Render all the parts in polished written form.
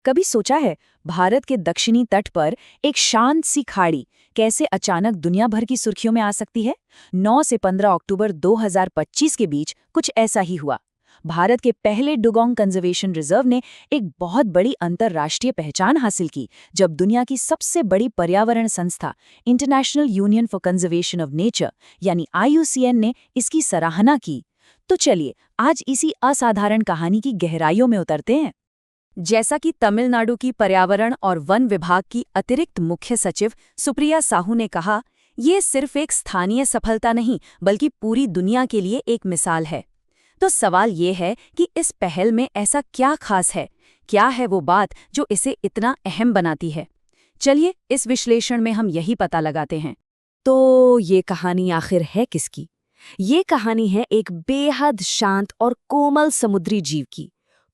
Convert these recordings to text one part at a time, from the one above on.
कभी सोचा है भारत के दक्षिणी तट पर एक शांत सी खाड़ी कैसे अचानक दुनिया भर की सुर्खियों में आ सकती है? 9 से 15 अक्टूबर 2025 के बीच कुछ ऐसा ही हुआ। भारत के पहले डुगोंग कंजर्वेशन रिजर्व ने एक बहुत बड़ी अंतर्राष्ट्रीय पहचान हासिल की जब दुनिया की सबसे बड़ी पर्यावरण संस्था international union for conservation of nature यानी IUCN ने इसकी सराहना की। तो चलिए आज इसी असाधारण कहानी की गहराइयों में उतरते हैं। जैसा कि तमिलनाडु की पर्यावरण और वन विभाग की अतिरिक्त मुख्य सचिव सुप्रिया साहू ने कहा, ये सिर्फ एक स्थानीय सफलता नहीं बल्कि पूरी दुनिया के लिए एक मिसाल है। तो सवाल ये है कि इस पहल में ऐसा क्या खास है, क्या है वो बात जो इसे इतना अहम बनाती है? चलिए इस विश्लेषण में हम यही पता लगाते हैं। तो ये कहानी आखिर है किसकी? ये कहानी है एक बेहद शांत और कोमल समुद्री जीव की,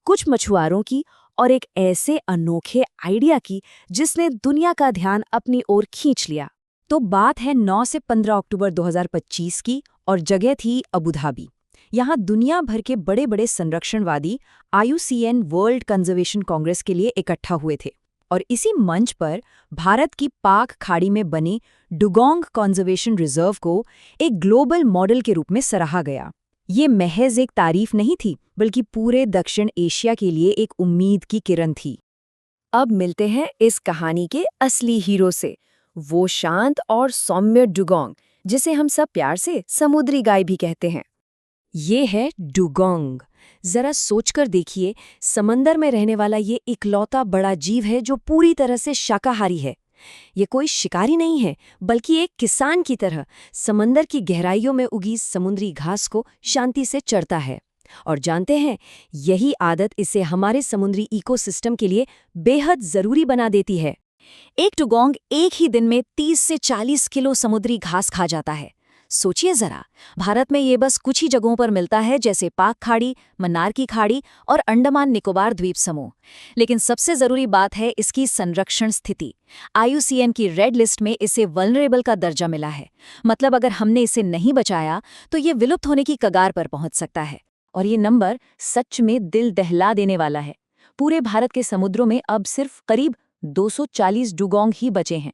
कुछ मछुआरों की और एक ऐसे अनोखे आइडिया की जिसने दुनिया का ध्यान अपनी ओर खींच लिया। तो बात है 9 से 15 अक्टूबर 2025 की और जगह थी अबू धाबी। यहाँ दुनिया भर के बड़े बड़े संरक्षणवादी IUCN वर्ल्ड कंजर्वेशन कांग्रेस के लिए इकट्ठा हुए थे और इसी मंच पर भारत की पाक खाड़ी में बने डुगोंग कंजर्वेशन रिजर्व को एक ग्लोबल मॉडल के रूप में सराहा गया। ये महज एक तारीफ नहीं थी बल्कि पूरे दक्षिण एशिया के लिए एक उम्मीद की किरण थी। अब मिलते हैं इस कहानी के असली हीरो से, वो शांत और सौम्य डुगोंग जिसे हम सब प्यार से समुद्री गाय भी कहते हैं। ये है डुगोंग। जरा सोचकर देखिए, समंदर में रहने वाला ये इकलौता बड़ा जीव है जो पूरी तरह से शाकाहारी है। ये कोई शिकारी नहीं है बल्कि एक किसान की तरह समंदर की गहराइयों में उगी समुद्री घास को शांति से चरता है। और जानते हैं, यही आदत इसे हमारे समुद्री इकोसिस्टम के लिए बेहद जरूरी बना देती है। एक डुगोंग एक ही दिन में 30 से 40 किलो समुद्री घास खा जाता है। सोचिए जरा, भारत में ये बस कुछ ही जगहों पर मिलता है जैसे पाक खाड़ी, मन्नार की खाड़ी और अंडमान निकोबार द्वीप समूह। लेकिन सबसे जरूरी बात है इसकी संरक्षण स्थिति। IUCN की रेड लिस्ट में इसे वल्नरेबल का दर्जा मिला है। मतलब अगर हमने इसे नहीं बचाया तो ये विलुप्त होने की कगार पर पहुंच सकता है। और ये नंबर सच में दिल दहला देने वाला है। पूरे भारत के समुद्रों में अब सिर्फ करीब 240 डुगोंग ही बचे हैं।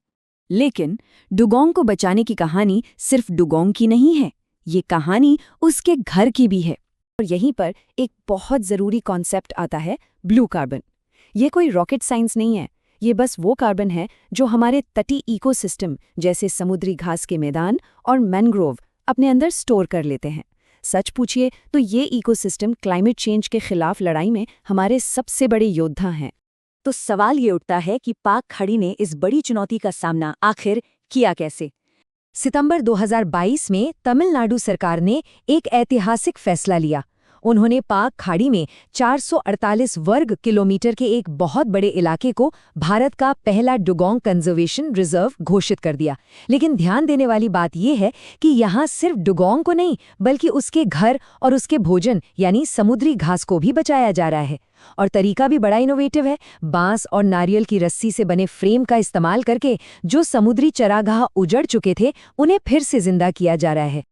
लेकिन डुगोंग को बचाने की कहानी सिर्फ डुगोंग की नहीं है, ये कहानी उसके घर की भी है। और यहीं पर एक बहुत ज़रूरी कॉन्सेप्ट आता है, ब्लू कार्बन। ये कोई रॉकेट साइंस नहीं है, ये बस वो कार्बन है जो हमारे तटी इकोसिस्टम जैसे समुद्री घास के मैदान और मैंग्रोव अपने अंदर स्टोर कर लेते हैं। सच पूछिए तो ये इकोसिस्टम क्लाइमेट चेंज के खिलाफ लड़ाई में हमारे सबसे बड़े योद्धा हैं। तो सवाल ये उठता है कि पाक खाड़ी ने इस बड़ी चुनौती का सामना आखिर किया कैसे? सितंबर 2022 में तमिलनाडु सरकार ने एक ऐतिहासिक फैसला लिया। उन्होंने पाक खाड़ी में 448 वर्ग किलोमीटर के एक बहुत बड़े इलाके को भारत का पहला डुगोंग कंजर्वेशन रिजर्व घोषित कर दिया। लेकिन ध्यान देने वाली बात यह है कि यहाँ सिर्फ डुगोंग को नहीं बल्कि उसके घर और उसके भोजन यानी समुद्री घास को भी बचाया जा रहा है। और तरीका भी बड़ा इनोवेटिव है। बांस और नारियल की रस्सी से बने फ्रेम का इस्तेमाल करके जो समुद्री चरागाह उजड़ चुके थे उन्हें फिर से जिंदा किया जा रहा है।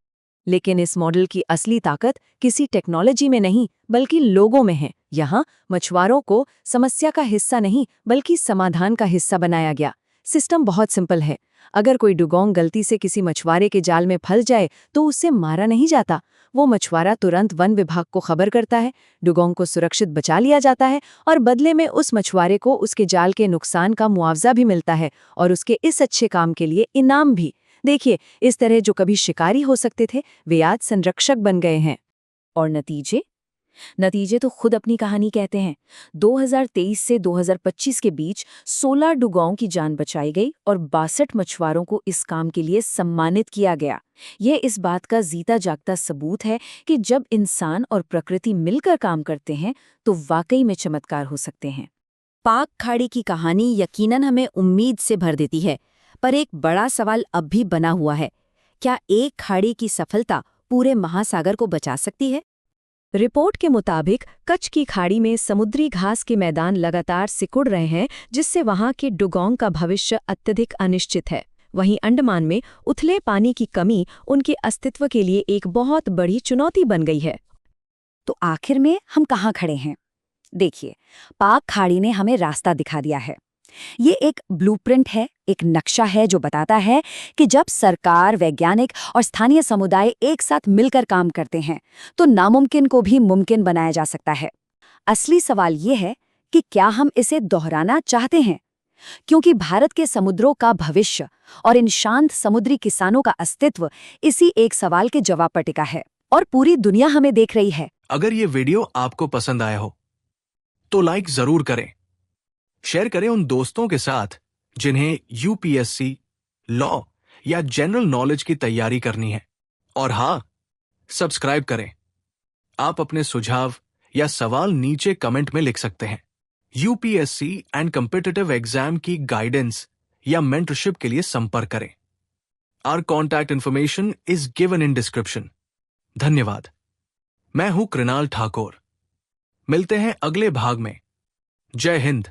लेकिन इस मॉडल की असली ताकत किसी टेक्नोलॉजी में नहीं बल्कि लोगों में है। यहाँ मछुआरों को समस्या का हिस्सा नहीं बल्कि समाधान का हिस्सा बनाया गया। सिस्टम बहुत सिंपल है। अगर कोई डुगोंग गलती से किसी मछुआरे के जाल में फंस जाए तो उससे मारा नहीं जाता। वो मछुआरा तुरंत वन विभाग को खबर करता है, डुगोंग को सुरक्षित बचा लिया जाता है और बदले में उस मछुआरे को उसके जाल के नुकसान का मुआवजा भी मिलता है और उसके इस अच्छे काम के लिए इनाम भी। देखिए, इस तरह जो कभी शिकारी हो सकते थे वे आज संरक्षक बन गए हैं। और नतीजे तो खुद अपनी कहानी कहते हैं। 2023 से 2025 के बीच 16 डुगोंग की जान बचाई गई और 62 मछुआरों को इस काम के लिए सम्मानित किया गया। यह इस बात का जीता जागता सबूत है कि जब इंसान और प्रकृति मिलकर काम करते हैं तो वाकई में चमत्कार हो सकते हैं। पाक खाड़ी की कहानी यकीनन हमें उम्मीद से भर देती है, पर एक बड़ा सवाल अब भी बना हुआ है, क्या एक खाड़ी की सफलता पूरे महासागर को बचा सकती है? रिपोर्ट के मुताबिक कच्छ की खाड़ी में समुद्री घास के मैदान लगातार सिकुड़ रहे हैं जिससे वहां के डुगोंग का भविष्य अत्यधिक अनिश्चित है। वहीं अंडमान में उथले पानी की कमी उनके अस्तित्व के लिए एक बहुत बड़ी चुनौती बन गई है। तो आखिर में हम कहाँ खड़े हैं? देखिए, पाक खाड़ी ने हमें रास्ता दिखा दिया है। ये एक ब्लूप्रिंट है, एक नक्शा है जो बताता है कि जब सरकार, वैज्ञानिक और स्थानीय समुदाय एक साथ मिलकर काम करते हैं, तो नामुमकिन को भी मुमकिन बनाया जा सकता है। असली सवाल ये है कि क्या हम इसे दोहराना चाहते हैं? क्योंकि भारत के समुद्रों का भविष्य और इन शांत समुद्री किसानों का अस्तित्व इसी एक सवाल के जवाब पर टिका है, और पूरी दुनिया हमें देख रही है। अगर ये वीडियो आपको पसंद आया हो तो लाइक जरूर करें, शेयर करें उन दोस्तों के साथ जिन्हें यूपीएससी, लॉ या जनरल नॉलेज की तैयारी करनी है। और हाँ, सब्सक्राइब करें। आप अपने सुझाव या सवाल नीचे कमेंट में लिख सकते हैं। यूपीएससी एंड कॉम्पिटिटिव एग्जाम की गाइडेंस या मेंटरशिप के लिए संपर्क करें। Our contact information is given in description. धन्यवाद। मैं हूं कृणाल ठाकुर। मिलते हैं अगले भाग में। जय हिंद।